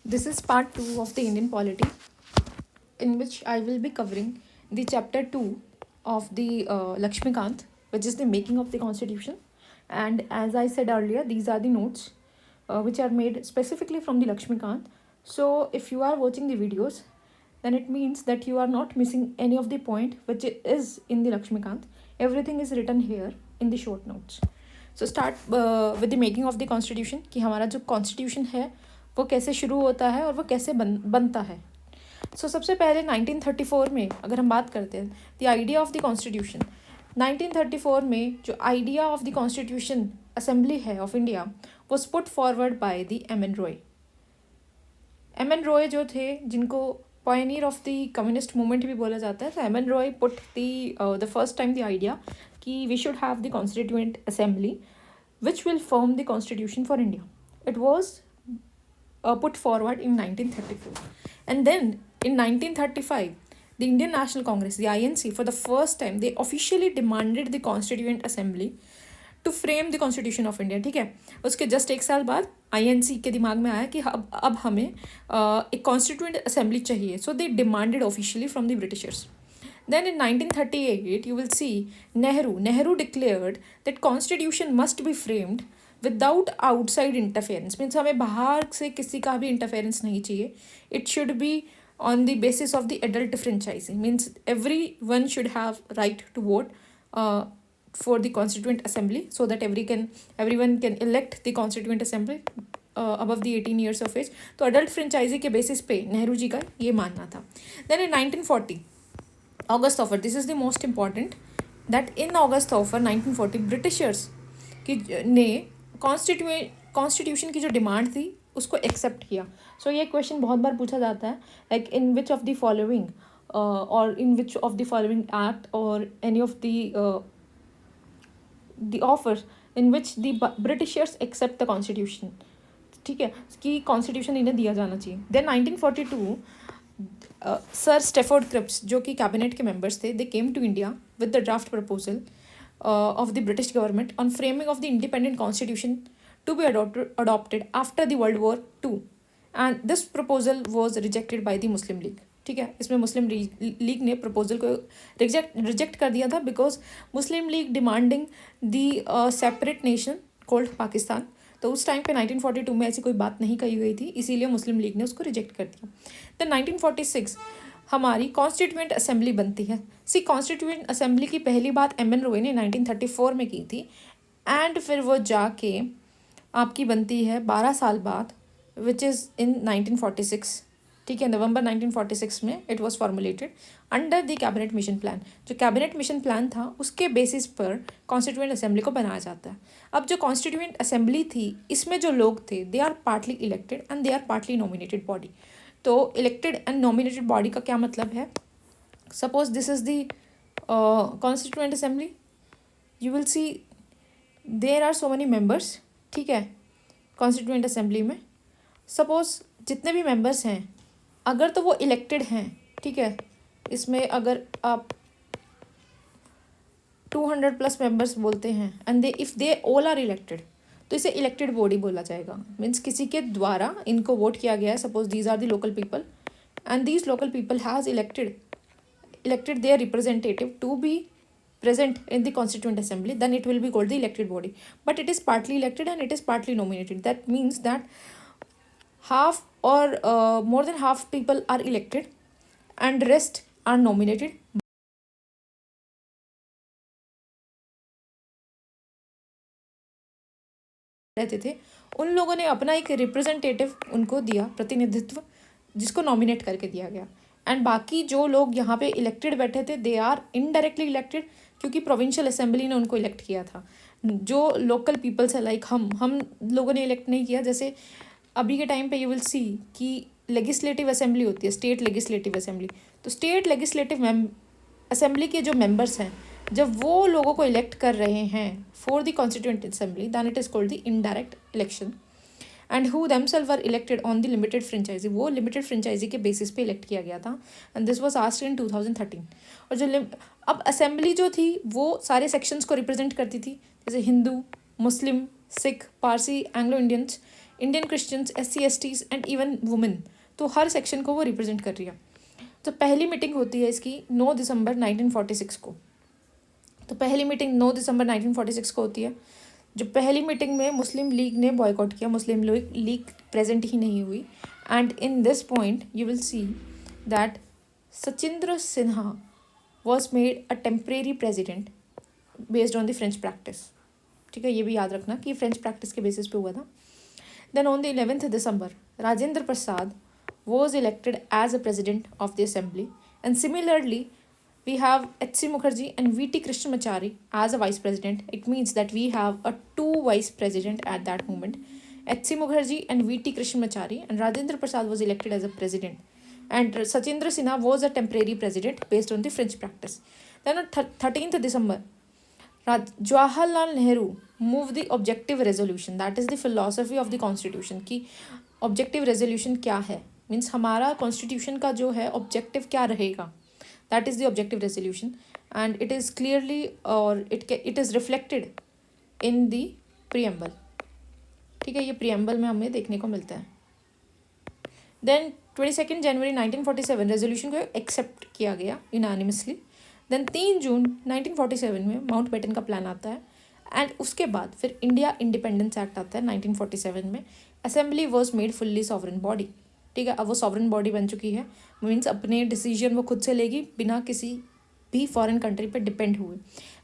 This is part 2 of the Indian polity, in which I will be covering the chapter 2 of the Lakshmikant, which is the making of the constitution. And as I said earlier, these are the notes which are made specifically from the Lakshmikant. So if you are watching the videos, then it means that you are not missing any of the point which is in the Lakshmikant. Everything is written here in the short notes. So start with the making of the constitution, कि हमारा जो constitution है वो कैसे शुरू होता है और वो कैसे बनता है. सो सबसे पहले 1934 में अगर हम बात करते हैं the idea of the constitution. 1934 में जो idea of the constitution assembly है of India was put forward by the M N Roy. M N Roy जो थे, जिनको pioneer of the communist movement भी बोला जाता है, तो M N Roy put the first time the idea कि we should have the constituent assembly which will form the constitution for India. It was put forward in 1934. And then in 1935, the Indian National Congress, the INC, for the first time, they officially demanded the Constituent Assembly to frame the Constitution of India. ठीक है, उसके just एक साल बाद INC के दिमाग में आया कि अब हमें एक Constituent Assembly चाहिए. So they demanded officially from the Britishers. Then in 1938, you will see Nehru declared that constitution must be framed without outside interference. Means हमें बाहर से किसी का भी interference नहीं चाहिए. It should be on the basis of the adult franchising. Means everyone should have right to vote for the constituent assembly, so that everyone can elect the constituent assembly above the 18 years of age. तो adult franchising के basis पे नेहरू जी का ये मानना था. Then in 1940, August offer, this is the most important, that in August offer 1940 Britishers की ने constitution की जो डिमांड थी उसको एक्सेप्ट किया. सो ये क्वेश्चन बहुत बार पूछा जाता है, like in which of the following or in which of the following act or any of the offers in which the Britishers accept the constitution. ठीक है, कि कॉन्स्टिट्यूशन इन्हें दिया जाना चाहिए. देन 1942 सर स्टेफोर्ड क्रिप्स, जो कि कैबिनेट के मेंबर्स थे, they came to India with the draft proposal of the British government on framing of the independent constitution to be adopted after the World War II, and this proposal was rejected by the Muslim League. ठीक है, इसमें मुस्लिम league ने proposal को reject कर दिया था because Muslim league demanding the separate nation called Pakistan. तो उस टाइम पे 1942 में ऐसी कोई बात नहीं कही गई थी, इसीलिए मुस्लिम लीग ने उसको रिजेक्ट कर दिया. देन 1946 हमारी कॉन्स्टिट्यूएंट असेंबली बनती है. कॉन्स्टिट्यूएंट असेंबली की पहली बात एम एन रॉय ने 1934 में की थी, एंड फिर वो जाके आपकी बनती है 12 साल बाद, विच इज़ इन 1946. ठीक है, नवंबर 1946 में it was formulated under the cabinet mission plan. जो कैबिनेट मिशन प्लान था उसके बेसिस पर कॉन्स्टिट्यूएंट असेंबली को बनाया जाता है. अब जो कॉन्स्टिट्यूएंट असेंबली थी, इसमें जो लोग थे, they are partly elected and they are partly nominated body. तो इलेक्टेड एंड नॉमिनेटेड बॉडी का क्या मतलब है? Suppose this is the constituent assembly, you will see there are so many members. ठीक है, कॉन्स्टिट्यूएंट असेंबली में सपोज जितने भी मेंबर्स हैं, अगर तो वो इलेक्टेड हैं, ठीक है, इसमें अगर आप 200+ मेंबर्स बोलते हैं and they if they all are elected, तो इसे इलेक्टेड बॉडी बोला जाएगा. मीन्स किसी के द्वारा इनको वोट किया गया है. Suppose these are the local people and these local people has elected their representative to be present in the constituent assembly, then it will be called the elected body. But it is partly elected and it is partly nominated. That means that half or more than half people are elected and rest are nominated. रहते थे, उन लोगों ने अपना एक representative उनको दिया, प्रतिनिधित्व, जिसको नॉमिनेट करके दिया गया. एंड बाकी जो लोग यहाँ पे इलेक्टेड बैठे थे, दे आर इनडायरेक्टली इलेक्टेड, क्योंकि प्रोविंशियल असेंबली ने उनको इलेक्ट किया था. जो लोकल पीपल्स है, लाइक हम लोगों ने इलेक्ट नहीं किया. जैसे अभी के टाइम पे यू विल सी कि लेजिस्लेटिव असेंबली होती है, स्टेट लेजिस्लेटिव असेंबली. तो स्टेट लेजिस्लेटिव असेंबली के जो मेंबर्स हैं, जब वो लोगों को इलेक्ट कर रहे हैं for the constituent assembly, then it is called the indirect election. And who themself are elected on the limited franchise, वो लिमिटेड फ्रेंचाइजी के बेसिस पे इलेक्ट किया गया था. And this was asked in 2013. और जो अब असेंबली जो थी वो सारे सेक्शंस को रिप्रेजेंट करती थी, जैसे Hindu, Muslim, Sikh, Parsi, Anglo Indians, Indian Christians, SC STs and even women, तो हर सेक्शन को वो रिप्रेजेंट कर रही है। तो पहली मीटिंग होती है इसकी 9 दिसंबर 1946 को। तो पहली मीटिंग 9 दिसंबर 1946 को होती है। जो पहली मीटिंग में मुस्लिम लीग ने बॉयकॉट किया, मुस्लिम लीग प्रेजेंट ही नहीं हुई। And in this point you will see that Sachindra Sinha was made a temporary president based on the French practice. ठीक है, ये भी याद रखना कि फ्रेंच प्रैक्टिस के बेसिस पे हुआ था। Then on the 11th December, Rajendra Prasad was elected as a president of the assembly, and similarly we have H.C. Mukherjee and V.T. Krishnamachari as a vice president. It means that we have a two vice president at that moment, H.C. Mukherjee and V.T. Krishnamachari, and Rajendra Prasad was elected as a president, and Sachindra Sinha was a temporary president based on the French practice. Then on 13th December, Jawaharlal Nehru moved the objective resolution, that is the philosophy of the constitution, कि objective resolution क्या है, means हमारा constitution का जो है objective क्या रहेगा, that is the objective resolution, and it is clearly और it is reflected in the preamble. ठीक है, ये प्रीएम्बल में हमें देखने को मिलता है। देन 22 जनवरी 1947 रेजोल्यूशन को एक्सेप्ट किया गया यूनानिमसली। देन 3 जून 1947 में माउंट बेटन का प्लान आता है, एंड उसके बाद फिर इंडिया इंडिपेंडेंस एक्ट आता है 1947 में। Assembly was made fully sovereign body. ठीक है, अब वो सॉवरन बॉडी बन चुकी है, मीन्स अपने डिसीजन वो खुद से लेगी बिना किसी भी फॉरेन कंट्री पे डिपेंड हुए।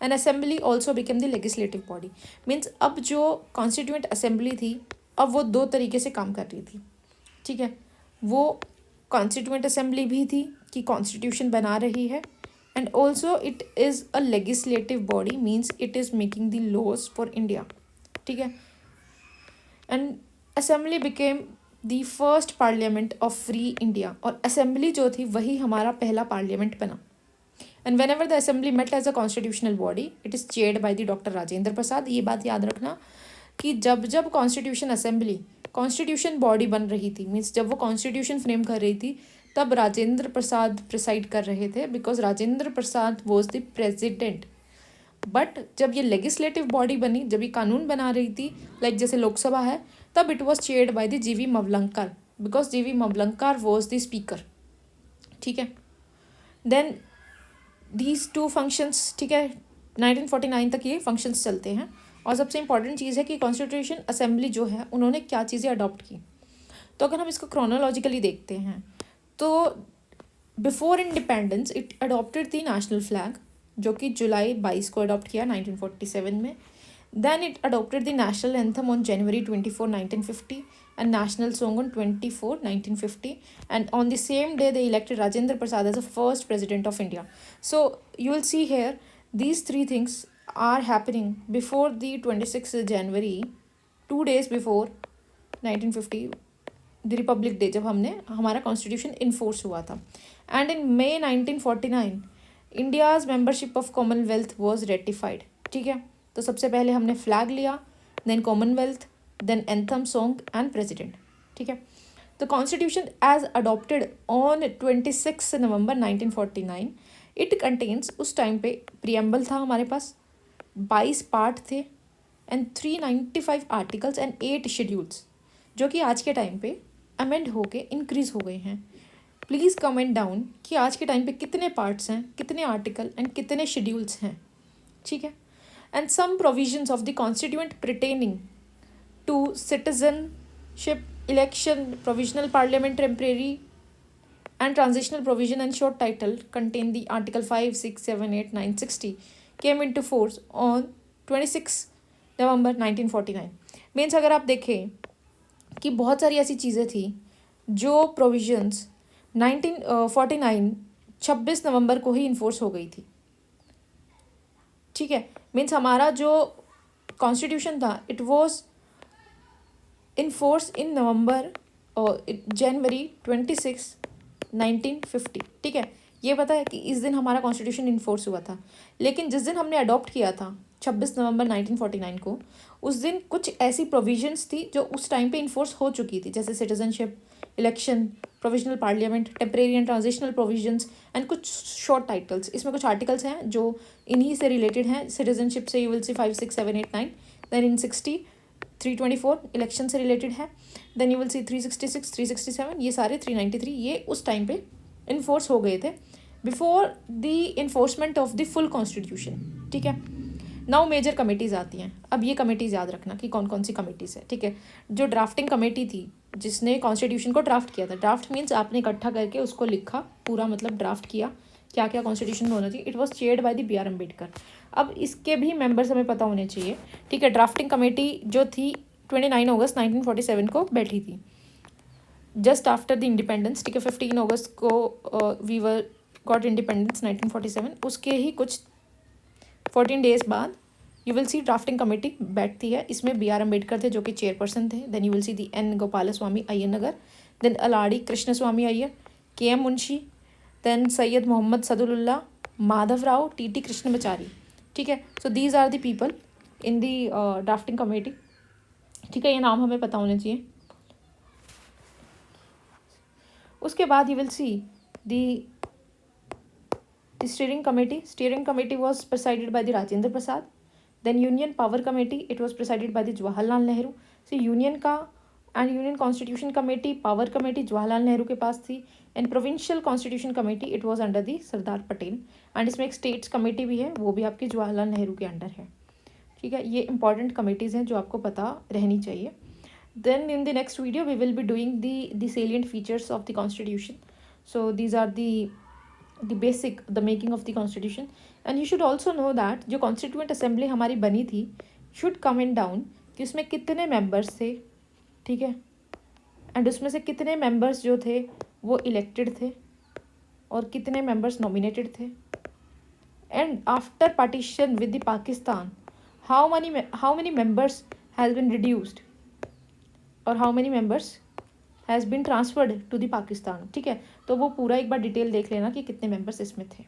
And assembly also become the legislative body, means अब जो कॉन्स्टिट्यूएंट असेंबली थी अब वो दो तरीके से काम कर रही थी। ठीक है, वो कॉन्स्टिट्यूएंट असेंबली भी थी कि कॉन्स्टिट्यूशन बना रही है, and also it is a legislative body, means it is making the laws for India. ठीक है, and assembly became the first parliament of free India, और assembly जो थी वही हमारा पहला parliament बना। and whenever the assembly met as a constitutional body, it is chaired by the Dr. Rajendra Prasad। ये बात याद रखना कि जब जब कॉन्स्टिट्यूशन असेंबली कॉन्स्टिट्यूशन बॉडी बन रही थी, मीन्स जब वो कॉन्स्टिट्यूशन फ्रेम कर रही थी, तब राजेंद्र प्रसाद प्रिसाइड कर रहे थे, because Rajendra Prasad was the president. But जब ये लेजिस्लेटिव बॉडी बनी, जब ये कानून बना रही थी, लाइक जैसे लोकसभा है, तब it was chaired by the GV Mavlankar, because GV Mavlankar was the speaker. ठीक है, देन दीज टू फंक्शंस, ठीक है, 1949 तक ये फंक्शंस चलते हैं। और सबसे इंपॉर्टेंट चीज़ है कि कॉन्स्टिट्यूशन असेंबली जो है उन्होंने क्या चीज़ें अडॉप्ट की। तो अगर हम इसको क्रोनोलॉजिकली देखते हैं तो before independence it adopted the national flag, जो कि जुलाई 22 को अडॉप्ट किया 1947 में। Then it adopted the national anthem on January 24, 1950 and national song on 24, 1950, and on the same day they elected Rajendra Prasad as a first president of India. So you will see here these three things are happening before the 26th January, 2 days before 1950, the Republic Day, जब हमने हमारा constitution enforce हुआ था। And in May 1949 India's membership of commonwealth was ratified. ठीक है, तो सबसे पहले हमने फ्लैग लिया, then commonwealth, then anthem song and president. ठीक है, तो constitution as adopted on 26 November 1949, it contains, उस टाइम पे प्रीएम्बल था हमारे पास, 22 पार्ट थे एंड 395 आर्टिकल्स एंड 8 शेड्यूल्स, जो कि आज के टाइम पे अमेंड होके इंक्रीज हो गए हैं। प्लीज़ कमेंट डाउन कि आज के टाइम पे कितने पार्ट्स हैं, कितने आर्टिकल एंड कितने शेड्यूल्स हैं। ठीक है, and some provisions of the constituent pertaining to citizenship, election, provisional parliament, temporary and transitional provision and short title contain the article 5, 6, 7, 8, 9, 60 came into force on 26 November 1949। Means अगर आप देखें कि बहुत सारी ऐसी चीज़ें थी जो प्रोविजंस 1949 26 नवंबर को ही इन्फोर्स हो गई थी। ठीक है, मीन्स हमारा जो कॉन्स्टिट्यूशन था it was in force in November और जनवरी 26, 1950। ठीक है, ये पता है कि इस दिन हमारा कॉन्स्टिट्यूशन इन्फोर्स हुआ था, लेकिन जिस दिन हमने अडॉप्ट किया था 26 नवंबर 1949 को, उस दिन कुछ ऐसी प्रोविजंस थी जो उस टाइम पे इन्फोर्स हो चुकी थी, जैसे citizenship, election, provisional parliament, temporary and transitional provisions and कुछ शॉर्ट टाइटल्स। इसमें कुछ आर्टिकल्स हैं जो इन्हीं से रिलेटेड हैं, सिटीजनशिप से you will see 5, 6, 7, 8, 9। Then in 60 324 election से रिलेटेड है। देन यू विल सी 366, 367, ये सारे 393 ये उस टाइम पे इन्फोर्स हो गए थे before the enforcement of the full constitution. ठीक है, नाउ मेजर कमेटीज़ आती हैं। अब ये कमेटीज़ याद रखना कि कौन कौन सी कमेटीज़ है। ठीक है, जो ड्राफ्टिंग कमेटी थी जिसने कॉन्स्टिट्यूशन को ड्राफ्ट किया था, ड्राफ्ट मीन्स आपने इकट्ठा करके उसको लिखा पूरा, मतलब ड्राफ्ट किया क्या क्या कॉन्स्टिट्यूशन में होना चाहिए। It was chaired by the B.R. Ambedkar. अब इसके भी मेंबर्स हमें पता होने चाहिए। ठीक है, ड्राफ्टिंग कमेटी जो थी 29 अगस्त 1947 को बैठी थी, जस्ट आफ्टर द इंडिपेंडेंस। ठीक है, 15 अगस्त को वी वर गॉट इंडिपेंडेंस 1947, उसके ही कुछ 14 डेज बाद you will C drafting committee बैठती है। इसमें B.R. अम्बेडकर थे जो कि चेयरपर्सन थे। Then you will see the N. Gopalaswami Ayyar, then Alladi Krishnaswami Ayyar, K.M. Munshi, then Syed Mohammad Saadulla, Madhav Rao, T.T. Krishnamachari. ठीक है, so these are the people in the drafting committee. ठीक है, ये नाम हमें पता होने चाहिए। उसके बाद you will see the steering committee. Steering committee was presided by the Rajendra Prasad. Then union power committee, it was presided by the Jawaharlal Nehru. So union का and union constitution committee, power committee Jawaharlal Nehru के पास थी। And provincial constitution committee it was under the Sardar Patel. And इसमें एक states committee भी है, वो भी आपकी जवाहरलाल नेहरू के अंडर है। ठीक है, ये इंपॉर्टेंट कमेटीज़ हैं जो आपको पता रहनी चाहिए। Then in the next video we will be doing the salient features of the constitution. So these are the basic the making of the constitution. And you should also know that जो constituent assembly हमारी बनी थी should comment down कि उसमें कितने members थे। ठीक है, एंड उसमें से कितने मेंबर्स जो थे वो इलेक्टेड थे और कितने मेंबर्स नॉमिनेटेड थे। And after partition with the Pakistan how many members has been reduced और how many members has been transferred to the Pakistan। ठीक है, तो वो पूरा एक बार डिटेल देख लेना कि कितने मेंबर्स इसमें थे।